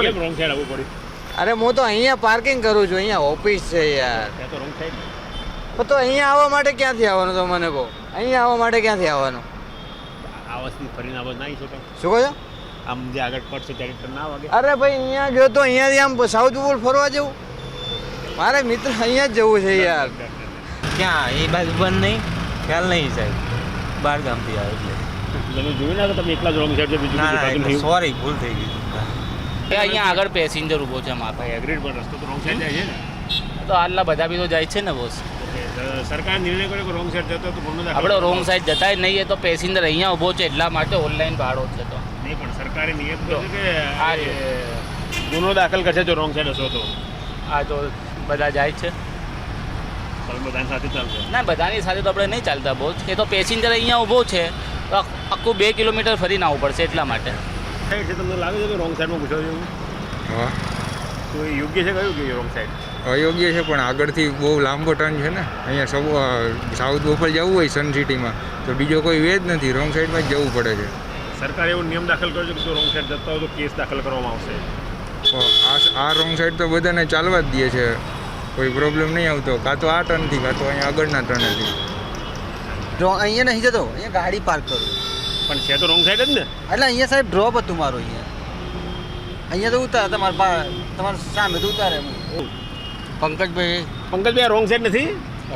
કેમ wrong side આવવું પડ્યું? અરે હું તો અહીંયા પાર્કિંગ કરું છું, અહીંયા ઓફિસ છે યાર. ત્યાં તો રોંગ સાઈડ. તો અહીંયા આવવા માટે ક્યાંથી આવવાનું તો મને કહો, અહીંયા આવવા માટે ક્યાંથી આવવાનું? આ વસ્તુ ફરીને આવાજ ના આવી શકે. શું કહો છો? આમ જે આગળ પડશે ત્યારે ટર્ન ના વાગે. અરે ભાઈ અહીંયા ગયો તો અહીંયાથી આમ સાઉથ પોલ ફરવા જવું, મારે મિત્ર અહીંયા જ જવું છે યાર. ક્યાં એ બાજુ બંધ નહીં, ખ્યાલ નહીં સાહેબ, બહાર ગામથી આવે એટલે. તમે જોયું ના કે તમે એકલા જ રોંગ સાઈડ છે, બીજું બીજું પાછું થયું. સોરી ભૂલ થઈ ગઈ. અહીંયા આગળ પેસેન્જર ઊભો છે માપા, ભાઈ એગ્રીડ પણ રસ્તો તો રોંગ સાઈડ જાય છે ને. તો આટલા બધા બી તો જાય છે ને બોસ. સરકાર નિર્ણય કર્યો કે રોંગ સાઈડ જતો તો ગુનો દાખલ આપણે રોંગ સાઈડ જતા જ નહીં, એ તો પેસેન્જર અહીંયા ઊભો છે એટલા માટે ઓનલાઈન ભાડો છે. તો નહીં, પણ સરકારે નિયમ કર્યો છે આ કે ગુનો દાખલ કરશે જો રોંગ સાઈડ હશો તો. આ તો બધા જાય છે. તમે બધાની સાથે ચાલશે. ના, બધાની સાથે તો આપણે નહીં ચાલતા બોસ, એ તો પેસેન્જર અહીંયા ઊભો છે તો આખું 2 કિલોમીટર ફરીને આવવું પડશે એટલા માટે. સાઈડ છે તમને લાગે છે કે રોંગ સાઈડમાં પૂછો છો? હા, તો એ યોગ્ય છે કયું કે રોંગ સાઈડ? અયોગ્ય છે, પણ આગળથી બહુ લાંબો ટર્ન છે ને. અહીંયા સૌ સાઉથ બોપલ જવું હોય સન સિટીમાં તો બીજો કોઈ વે જ નથી, રોંગ સાઈડમાં જ જવું પડે છે. સરકારે એવો નિયમ દાખલ કર્યો છે કે જો રોંગ સાઈડ જતા હોય તો કેસ દાખલ કરવામાં આવશે. તો આ રોંગ સાઈડ તો બધાને ચાલવા જ દે છે, કોઈ પ્રોબ્લેમ નહીં આવતો. કાં તો આ ટર્નથી કાં તો અહીંયા આગળના ટર્નથી. અહીંયા નહીં જતો, અહીંયા ગાડી પાર્ક કરું પણ છે તો રોંગ સાઈડ જ ને. એટલે અહીંયા સાહેબ ડ્રોપ હતું મારું. અહીંયા તો ઉતાર તમારા સામે તો ઉતારે. પંકજભાઈ, પંકજભાઈ રોંગ સાઈડ નથી,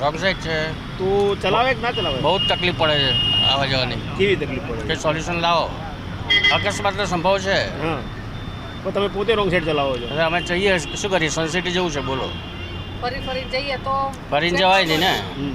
રોંગ સાઈડ છે, તું ચલાવે કે ના ચલાવે? બહુ જ તકલીફ પડે છે આવવા જવાની. કેવી તકલીફ પડે? કે સોલ્યુશન લાવો, અકસ્માતનો સંભવ છે. હા, તો તમે પોતે રોંગ સાઈડ ચલાવો છો. હવે અમે જઈએ શું કરીએ, સનસિટી જવું છે બોલો, ફરી જઈએ તો ફરીને જવાય નહીં ને. હમ.